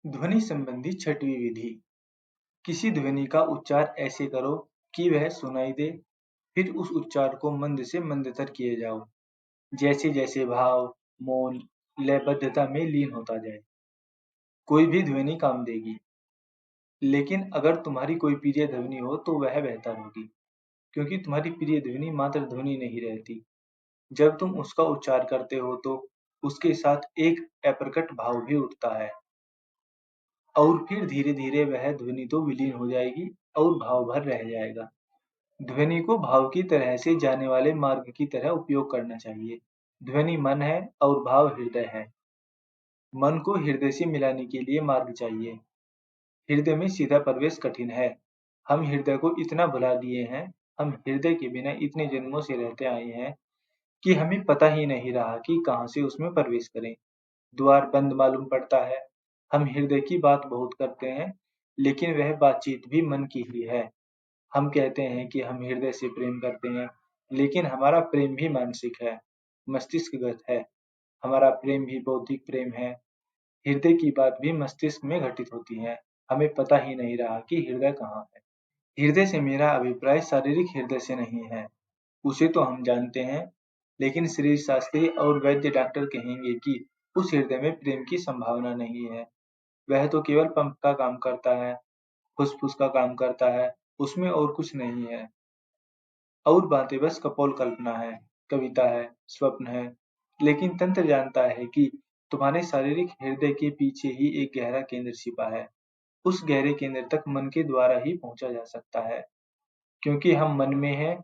ध्वनि संबंधी छठवीं विधि। किसी ध्वनि का उच्चार ऐसे करो कि वह सुनाई दे, फिर उस उच्चार को मंद से मंदतर किए जाओ, जैसे जैसे भाव, मौन, लयबद्धता में लीन होता जाए। कोई भी ध्वनि काम देगी, लेकिन अगर तुम्हारी कोई प्रिय ध्वनि हो तो वह बेहतर होगी, क्योंकि तुम्हारी प्रिय ध्वनि मात्र ध्वनि नहीं रहती। जब तुम उसका उच्चार करते हो तो उसके साथ एक अप्रकट भाव भी उठता है, और फिर धीरे-धीरे वह ध्वनि तो विलीन हो जाएगी और भाव भर रह जाएगा। ध्वनि को भाव की तरह से जाने वाले मार्ग की तरह उपयोग करना चाहिए। ध्वनि मन है और भाव हृदय है। मन को हृदय से मिलाने के लिए मार्ग चाहिए। हृदय में सीधा प्रवेश कठिन है। हम हृदय को इतना भुला दिए हैं, हम हृदय के बिना इतने जन्मों से रहते आए हैं कि हमें पता ही नहीं रहा कि कहाँ से उसमें प्रवेश करें। द्वार बंद मालूम पड़ता है। हम हृदय की बात बहुत करते हैं, लेकिन वह बातचीत भी मन की ही है। हम कहते हैं कि हम हृदय से प्रेम करते हैं, लेकिन हमारा प्रेम भी मानसिक है, मस्तिष्कगत है। हमारा प्रेम भी बौद्धिक प्रेम है। हृदय की बात भी मस्तिष्क में घटित होती है। हमें पता ही नहीं रहा कि हृदय कहाँ है। हृदय से मेरा अभिप्राय शारीरिक हृदय से नहीं है, उसे तो हम जानते हैं, लेकिन शरीर शास्त्री और वैद्य डॉक्टर कहेंगे कि उस हृदय में प्रेम की संभावना नहीं है। वह तो केवल पंप का काम करता है, फुसफुस का काम करता है, उसमें और कुछ नहीं है। और बातें बस कपोल कल्पना है, कविता है, स्वप्न है। लेकिन तंत्र जानता है कि तुम्हारे शारीरिक हृदय के पीछे ही एक गहरा केंद्र छिपा है। उस गहरे केंद्र तक मन के द्वारा ही पहुंचा जा सकता है, क्योंकि हम मन में हैं,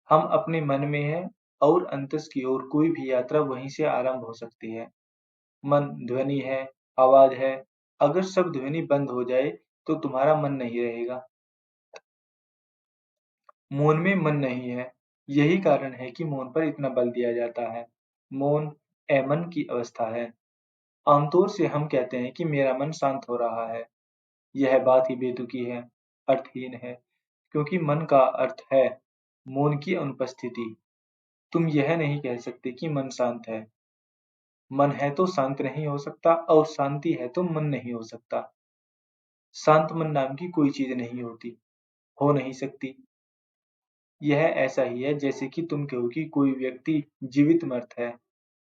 हम अपने मन में हैं, और अंतस की ओर कोई भी यात्रा वहीं से आरंभ हो सकती है। मन ध्वनि है, आवाज है। अगर सब ध्वनि बंद हो जाए तो तुम्हारा मन नहीं रहेगा। मौन में मन नहीं है। यही कारण है कि मौन पर इतना बल दिया जाता है। मौन अमन की अवस्था है। आमतौर से हम कहते हैं कि मेरा मन शांत हो रहा है। यह बात ही बेतुकी है, अर्थहीन है, क्योंकि मन का अर्थ है मौन की अनुपस्थिति। तुम यह नहीं कह सकते कि मन शांत है। मन है तो शांत नहीं हो सकता, और शांति है तो मन नहीं हो सकता। शांत मन नाम की कोई चीज नहीं होती, हो नहीं सकती। यह ऐसा ही है जैसे कि तुम कहो कि कोई व्यक्ति जीवित मर्त है,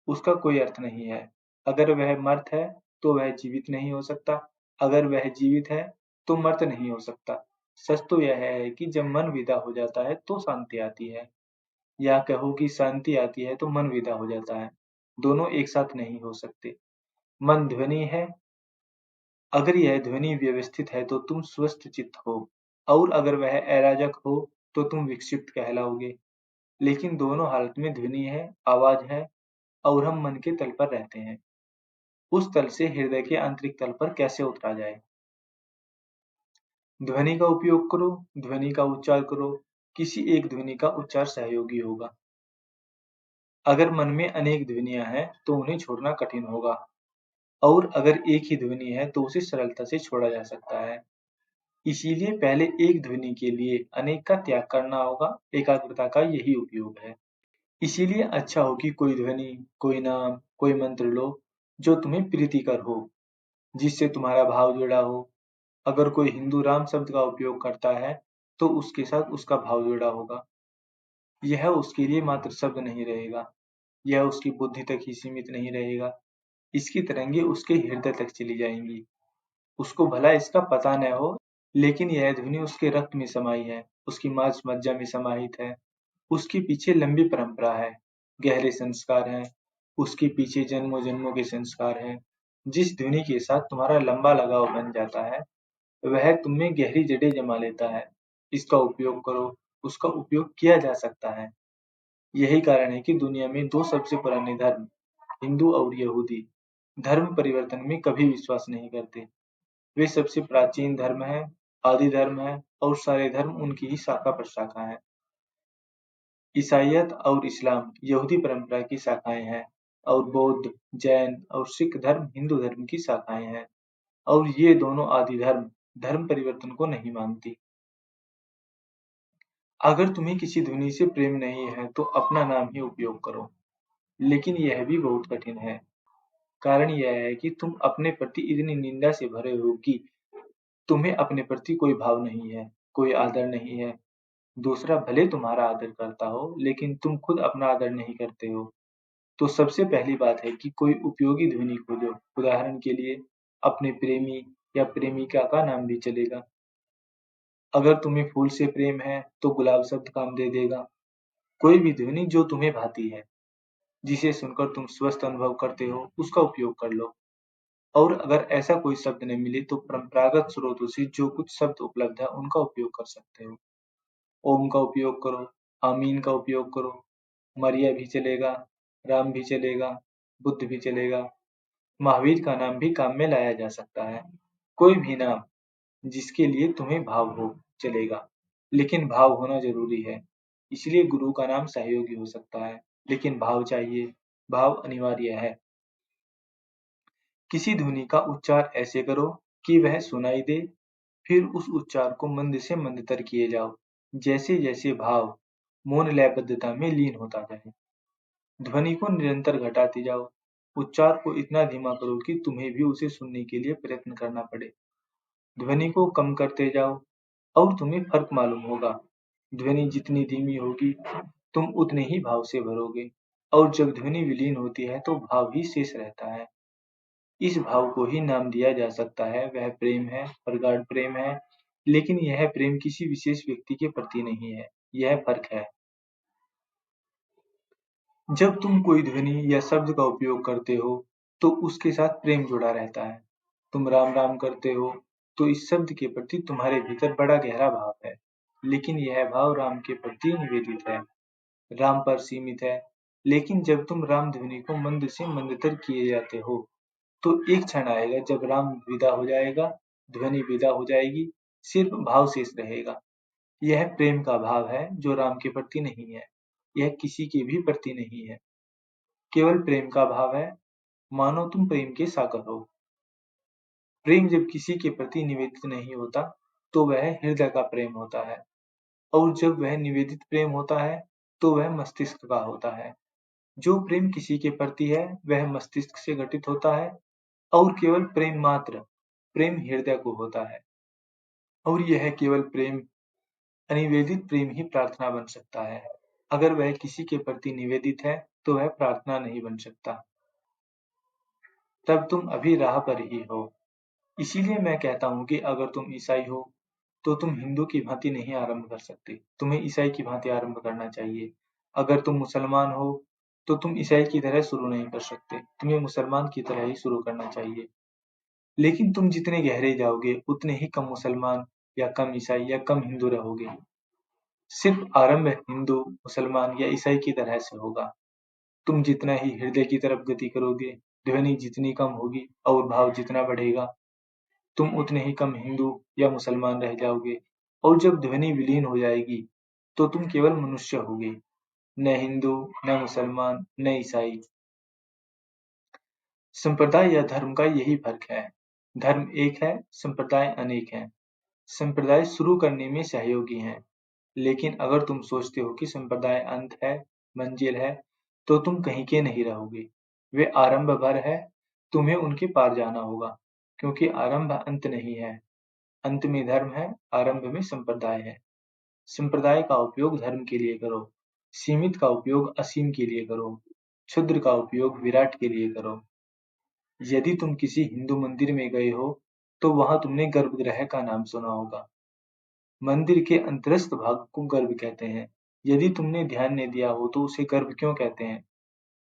उसका कोई अर्थ नहीं है। अगर वह मर्त है तो वह जीवित नहीं हो सकता, अगर वह जीवित है तो मर्त नहीं हो सकता। सच तो यह है कि जब मन विदा हो जाता है तो शांति आती है, या कहो कि शांति आती है तो मन विदा हो जाता है। दोनों एक साथ नहीं हो सकते। मन ध्वनि है। अगर यह ध्वनि व्यवस्थित है तो तुम स्वस्थ चित्त हो, और अगर वह अराजक हो तो तुम विक्षिप्त कहलाओगे। लेकिन दोनों हालत में ध्वनि है, आवाज है, और हम मन के तल पर रहते हैं। उस तल से हृदय के आंतरिक तल पर कैसे उतरा जाए? ध्वनि का उपयोग करो, ध्वनि का उच्चार करो। किसी एक ध्वनि का उच्चार सहयोगी होगा। अगर मन में अनेक ध्वनियां हैं तो उन्हें छोड़ना कठिन होगा, और अगर एक ही ध्वनि है तो उसे सरलता से छोड़ा जा सकता है। इसीलिए पहले एक ध्वनि के लिए अनेक का त्याग करना होगा। एकाग्रता का यही उपयोग है। इसीलिए अच्छा हो कि कोई ध्वनि, कोई नाम, कोई मंत्र लो जो तुम्हें प्रीतिकर हो, जिससे तुम्हारा भाव जुड़ा हो। अगर कोई हिंदू राम शब्द का उपयोग करता है तो उसके साथ उसका भाव जुड़ा होगा। यह उसके लिए मात्र शब्द नहीं रहेगा, यह उसकी बुद्धि तक ही सीमित नहीं रहेगा। इसकी तरंगे उसके हृदय तक चली जाएंगी। उसको भला इसका पता न हो, लेकिन यह ध्वनि उसके रक्त में समाई है, उसकी मांस मज्जा में समाहित है। उसके पीछे लंबी परंपरा है, गहरे संस्कार हैं, उसके पीछे जन्मों जन्मों के संस्कार हैं। जिस ध्वनि के साथ तुम्हारा लंबा लगाव बन जाता है, वह तुम में गहरी जड़ें जमा लेता है। इसका उपयोग करो, उसका उपयोग किया जा सकता है। यही कारण है कि दुनिया में दो सबसे पुराने धर्म, हिंदू और यहूदी, धर्म परिवर्तन में कभी विश्वास नहीं करते। वे सबसे प्राचीन धर्म है, आदि धर्म है, और सारे धर्म उनकी ही शाखा प्रशाखा है। ईसाईयत और इस्लाम यहूदी परंपरा की शाखाएं हैं, और बौद्ध, जैन और सिख धर्म हिंदू धर्म की शाखाएं हैं, और ये दोनों आदि धर्म धर्म परिवर्तन को नहीं मानती। अगर तुम्हें किसी ध्वनि से प्रेम नहीं है तो अपना नाम ही उपयोग करो, लेकिन यह भी बहुत कठिन है। कारण यह है कि तुम अपने प्रति इतनी निंदा से भरे हो कि तुम्हें अपने प्रति कोई भाव नहीं है, कोई आदर नहीं है। दूसरा भले तुम्हारा आदर करता हो, लेकिन तुम खुद अपना आदर नहीं करते हो। तो सबसे पहली बात है कि कोई उपयोगी ध्वनि खोजो। उदाहरण के लिए अपने प्रेमी या प्रेमिका का नाम भी चलेगा। अगर तुम्हें फूल से प्रेम है, तो गुलाब शब्द काम दे देगा। कोई भी ध्वनि जो तुम्हें भाती है, जिसे सुनकर तुम स्वस्थ अनुभव करते हो, उसका उपयोग कर लो। और अगर ऐसा कोई शब्द न मिले तो परंपरागत स्रोतों से जो कुछ शब्द उपलब्ध है उनका उपयोग कर सकते हो। ओम का उपयोग करो, आमीन का उपयोग करो, मरिया भी चलेगा, राम भी चलेगा, बुद्ध भी चलेगा, महावीर का नाम भी काम में लाया जा सकता है। कोई भी नाम जिसके लिए तुम्हें भाव हो चलेगा, लेकिन भाव होना जरूरी है। इसलिए गुरु का नाम सहयोगी हो सकता है, लेकिन भाव चाहिए, भाव अनिवार्य है। किसी ध्वनि का उच्चार ऐसे करो कि वह सुनाई दे, फिर उस उच्चार को मंद से मंदतर किए जाओ, जैसे जैसे भाव मौन लयबद्धता में लीन होता जाए। ध्वनि को निरंतर घटाते जाओ। उच्चार को इतना धीमा करो कि तुम्हें भी उसे सुनने के लिए प्रयत्न करना पड़े। ध्वनि को कम करते जाओ और तुम्हें फर्क मालूम होगा। ध्वनि जितनी धीमी होगी, तुम उतने ही भाव से भरोगे, और जब ध्वनि विलीन होती है तो भाव ही शेष रहता है। इस भाव को ही नाम दिया जा सकता है, वह प्रेम है, प्रगाढ़ प्रेम है, लेकिन यह प्रेम किसी विशेष व्यक्ति के प्रति नहीं है, यह फर्क है। जब तुम कोई ध्वनि या शब्द का उपयोग करते हो, तो उसके साथ प्रेम जुड़ा रहता है। तुम राम राम करते हो, तो इस शब्द के प्रति तुम्हारे भीतर बड़ा गहरा भाव है, लेकिन यह भाव राम के प्रति निवेदित है, राम पर सीमित है। लेकिन जब तुम राम ध्वनि को मंद से मंदतर किए जाते हो, तो एक क्षण आएगा जब राम विदा हो जाएगा, ध्वनि विदा हो जाएगी, सिर्फ भाव शेष रहेगा। यह प्रेम का भाव है जो राम के प्रति नहीं है, यह किसी के भी प्रति नहीं है, केवल प्रेम का भाव है। मानो तुम प्रेम के सागर हो। प्रेम जब किसी के प्रति निवेदित नहीं होता, तो वह हृदय का प्रेम होता है, और जब वह निवेदित प्रेम होता है, तो वह मस्तिष्क का होता है। जो प्रेम किसी के प्रति है, वह मस्तिष्क से घटित होता है, और केवल प्रेम मात्र, प्रेम हृदय को होता है। और यह केवल प्रेम, अनिवेदित प्रेम ही प्रार्थना बन सकता है। अगर वह किसी के प्रति निवेदित है, तो वह प्रार्थना नहीं बन सकता। तब तुम अभी राह पर ही हो। इसीलिए मैं कहता हूँ कि अगर तुम ईसाई हो, तो तुम हिंदू की भांति नहीं आरंभ कर सकते, तुम्हें ईसाई की भांति आरंभ करना चाहिए। अगर तुम मुसलमान हो, तो तुम ईसाई की तरह शुरू नहीं कर सकते, तुम्हें मुसलमान की तरह ही शुरू करना चाहिए। लेकिन तुम जितने गहरे जाओगे, उतने ही कम मुसलमान या कम ईसाई या कम हिंदू रहोगे। सिर्फ आरंभ हिंदू, मुसलमान या ईसाई की तरह से होगा। तुम जितना ही हृदय की तरफ गति करोगे, ध्वनि जितनी कम होगी और भाव जितना बढ़ेगा, तुम उतने ही कम हिंदू या मुसलमान रह जाओगे। और जब ध्वनि विलीन हो जाएगी, तो तुम केवल मनुष्य होगे, न हिंदू, न मुसलमान, न ईसाई। संप्रदाय या धर्म का यही फर्क है। धर्म एक है, संप्रदाय अनेक हैं। संप्रदाय शुरू करने में सहयोगी हैं, लेकिन अगर तुम सोचते हो कि संप्रदाय अंत है, मंजिल है, तो तुम कहीं के नहीं रहोगे। वे आरंभ भर है, तुम्हें उनके पार जाना होगा, क्योंकि आरंभ अंत नहीं है। अंत में धर्म है, आरंभ में संप्रदाय है। संप्रदाय का उपयोग धर्म के लिए करो, सीमित का उपयोग असीम के लिए करो, क्षुद्र का उपयोग विराट के लिए करो। यदि तुम किसी हिंदू मंदिर में गए हो, तो वहां तुमने गर्भगृह का नाम सुना होगा। मंदिर के अंतरस्थ भाग को गर्भ कहते हैं। यदि तुमने ध्यान नहीं दिया हो तो उसे गर्भ क्यों कहते हैं?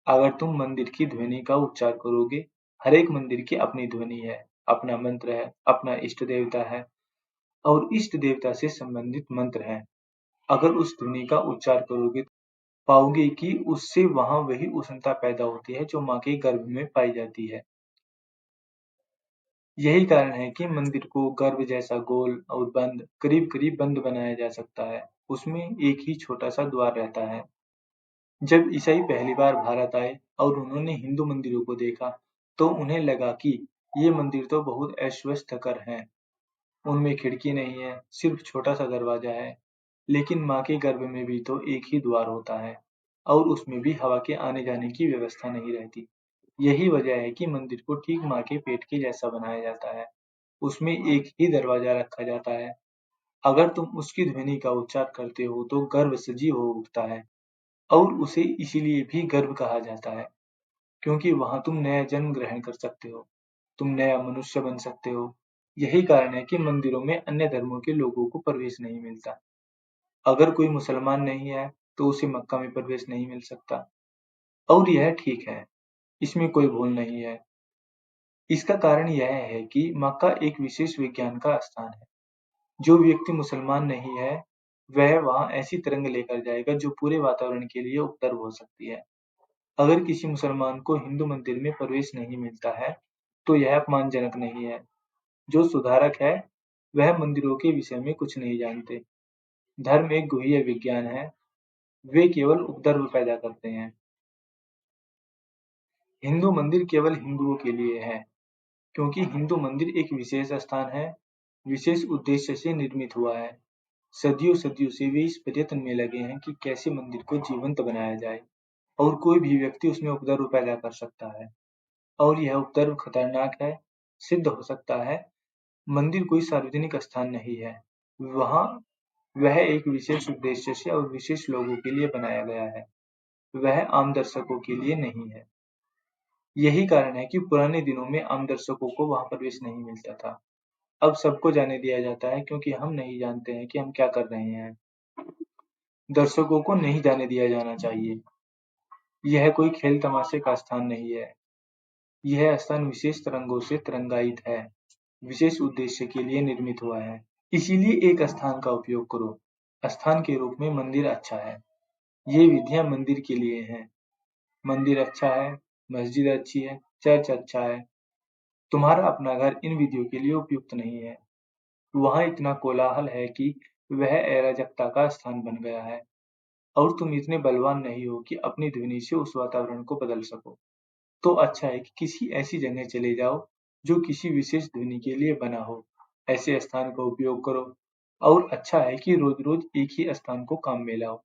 अगर तुम मंदिर की ध्वनि का उच्चार करोगे, हर एक मंदिर की अपनी ध्वनि है, अपना मंत्र है, अपना इष्ट देवता है, और इष्ट देवता से संबंधित मंत्र है। अगर उस ध्वनि का उच्चार करोगे, पाओगे कि उससे वहां वही उष्णता पैदा होती है जो माँ के गर्भ में पाई जाती है। यही कारण है कि मंदिर को गर्भ जैसा गोल और बंद, करीब करीब बंद बनाया जा सकता है। उसमें एक ही छोटा सा द्वार रहता है। जब ईसाई पहली बार भारत आए और उन्होंने हिंदू मंदिरों को देखा, तो उन्हें लगा कि ये मंदिर तो बहुत अस्वस्थकर हैं। उनमें खिड़की नहीं है, सिर्फ छोटा सा दरवाजा है। लेकिन माँ के गर्भ में भी तो एक ही द्वार होता है, और उसमें भी हवा के आने जाने की व्यवस्था नहीं रहती। यही वजह है कि मंदिर को ठीक माँ के पेट के जैसा बनाया जाता है। उसमें एक ही दरवाजा रखा जाता है। अगर तुम उसकी ध्वनि का उच्चार करते हो तो गर्भ सजीव हो उठता है और उसे इसीलिए भी गर्भ कहा जाता है, क्योंकि वहाँ तुम नया जन्म ग्रहण कर सकते हो, तुम नया मनुष्य बन सकते हो। यही कारण है कि मंदिरों में अन्य धर्मों के लोगों को प्रवेश नहीं मिलता। अगर कोई मुसलमान नहीं है, तो उसे मक्का में प्रवेश नहीं मिल सकता। और यह ठीक है, इसमें कोई भूल नहीं है। इसका कारण यह है कि मक्का एक विशेष विज्ञान का स्थान है। जो व्यक्ति मुसलमान नहीं है, वह वहाँ ऐसी तरंग लेकर जाएगा जो पूरे वातावरण के लिए उपद्रव हो सकती है। अगर किसी मुसलमान को हिंदू मंदिर में प्रवेश नहीं मिलता है, तो यह अपमानजनक नहीं है। जो सुधारक है, वह मंदिरों के विषय में कुछ नहीं जानते। धर्म एक गुह्य विज्ञान है, वे केवल उपद्रव पैदा करते हैं। हिंदू मंदिर केवल हिंदुओं के लिए है, क्योंकि हिंदू मंदिर एक विशेष स्थान है, विशेष उद्देश्य से निर्मित हुआ है। सदियों सदियों से वे इस प्रयत्न में लगे हैं कि कैसे मंदिर को जीवंत बनाया जाए और कोई भी व्यक्ति उसमें उपद्रव पैदा कर सकता है और यह उपद्रव खतरनाक है, सिद्ध हो सकता है। मंदिर कोई सार्वजनिक स्थान नहीं है, वहाँ वह एक विशेष उद्देश्य से और विशेष लोगों के लिए बनाया गया है, वह आम दर्शकों के लिए नहीं है। यही कारण है कि पुराने दिनों में आम दर्शकों को वहाँ प्रवेश नहीं मिलता था। अब सबको जाने दिया जाता है क्योंकि हम नहीं जानते हैं कि हम क्या कर रहे हैं। दर्शकों को नहीं जाने दिया जाना चाहिए। यह कोई खेल तमाशे का स्थान नहीं है। यह स्थान विशेष तरंगों से तरंगायित है, विशेष उद्देश्य के लिए निर्मित हुआ है। इसीलिए एक स्थान का उपयोग करो। स्थान के रूप में मंदिर अच्छा है। ये विधियाँ मंदिर के लिए हैं। मंदिर अच्छा है, मस्जिद अच्छी है, चर्च अच्छा है। तुम्हारा अपना घर इन विधियों के लिए उपयुक्त नहीं है। वहाँ इतना कोलाहल है कि वह अराजकता का स्थान बन गया है और तुम इतने बलवान नहीं हो कि अपनी ध्वनि से उस वातावरण को बदल सको। तो अच्छा है कि किसी ऐसी जगह चले जाओ जो किसी विशेष ध्वनि के लिए बना हो। ऐसे स्थान का उपयोग करो और अच्छा है कि रोज-रोज एक ही स्थान को काम में लाओ।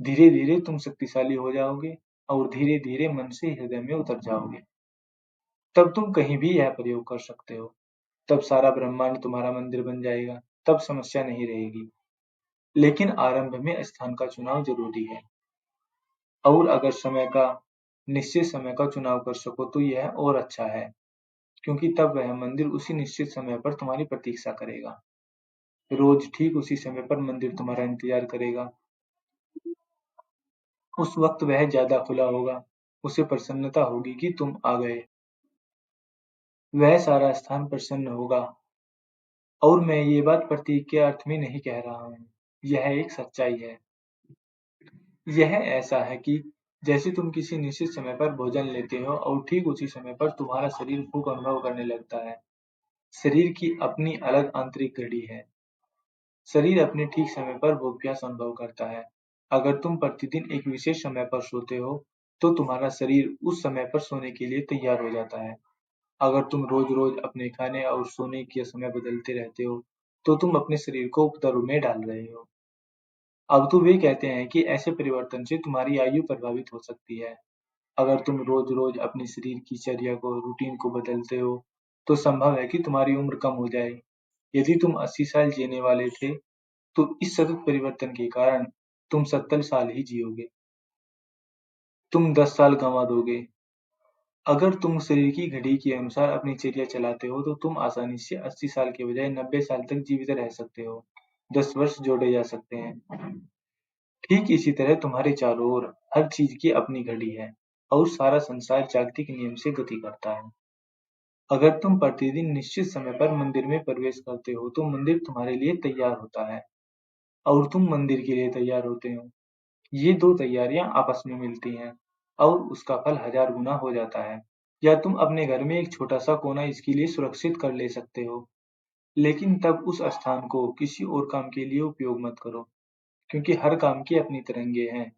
धीरे-धीरे तुम शक्तिशाली हो जाओगे और धीरे-धीरे मन से हृदय में उतर जाओगे। तब तुम कहीं भी यह प्रयोग कर सकते हो। तब सारा ब्रह्मांड तुम्हारा मंदिर बन जाएगा। तब समस्या नहीं रहेगी। लेकिन आरंभ में स्थान का चुनाव जरूरी है और अगर निश्चित समय का चुनाव कर सको तो यह और अच्छा है, क्योंकि तब वह मंदिर उसी निश्चित समय पर तुम्हारी प्रतीक्षा करेगा। रोज ठीक उसी समय पर मंदिर तुम्हारा इंतजार करेगा। उस वक्त वह ज्यादा खुला होगा। उसे प्रसन्नता होगी कि तुम आ गए। वह सारा स्थान प्रसन्न होगा। और मैं ये बात प्रतीक के अर्थ में नहीं कह रहा हूँ। यह एक सच्चाई है। यह ऐसा है कि जैसे तुम किसी निश्चित समय पर भोजन लेते हो और ठीक उसी समय पर तुम्हारा शरीर भूख अनुभव करने लगता है। शरीर की अपनी अलग आंतरिक घड़ी है। शरीर अपने ठीक समय पर भूख प्यास अनुभव करता है। अगर तुम प्रतिदिन एक विशेष समय पर सोते हो, तो तुम्हारा शरीर उस समय पर सोने के लिए तैयार हो जाता है। अगर तुम रोज-रोज अपने खाने और सोने के समय बदलते रहते हो, तो तुम अपने शरीर को उपद्रव में डाल रहे हो। अब तो वे कहते हैं कि ऐसे परिवर्तन से तुम्हारी आयु प्रभावित हो सकती है। अगर तुम रोज-रोज अपने शरीर की चर्या को, रूटीन को बदलते हो, तो संभव है कि तुम्हारी उम्र कम हो जाए। यदि तुम 80 साल जीने वाले थे, तो इस सतत परिवर्तन के कारण तुम 70 साल ही जियोगे। तुम 10 साल गँवा दोगे। अगर तुम शरीर की घड़ी के अनुसार अपनी चर्या चलाते हो, तो तुम आसानी से 80 साल के बजाय 90 साल तक जीवित रह सकते हो। 10 वर्ष जोड़े जा सकते हैं। ठीक इसी तरह तुम्हारे चारों ओर हर चीज की अपनी घड़ी है और सारा संसार जागतिक नियम से गति करता है। अगर तुम प्रतिदिन निश्चित समय पर मंदिर में प्रवेश करते हो, तो मंदिर तुम्हारे लिए तैयार होता है और तुम मंदिर के लिए तैयार होते हो। ये दो तैयारियां आपस में मिलती हैं और उसका फल हजार गुना हो जाता है। या तुम अपने घर में एक छोटा सा कोना इसके लिए सुरक्षित कर ले सकते हो, लेकिन तब उस स्थान को किसी और काम के लिए उपयोग मत करो, क्योंकि हर काम की अपनी तरंगे हैं।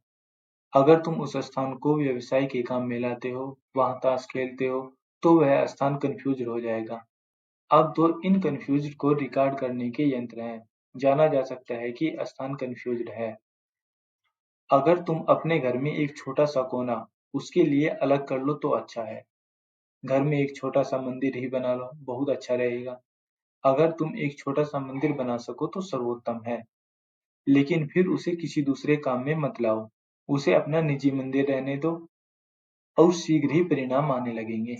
अगर तुम उस स्थान को व्यवसाय के काम में लाते हो, वहाँ ताश खेलते हो, तो वह स्थान कन्फ्यूज्ड हो जाएगा। अब तो इन कन्फ्यूज्ड को रिकॉर्ड करने के यंत्र हैं। जाना जा सकता है कि स्थान कन्फ्यूज्ड है। अगर तुम अपने घर में एक छोटा सा कोना उसके लिए अलग कर लो तो अच्छा है। घर में एक छोटा सा मंदिर ही बना लो, बहुत अच्छा रहेगा। अगर तुम एक छोटा सा मंदिर बना सको तो सर्वोत्तम है, लेकिन फिर उसे किसी दूसरे काम में मत लाओ। उसे अपना निजी मंदिर रहने दो और शीघ्र ही परिणाम आने लगेंगे।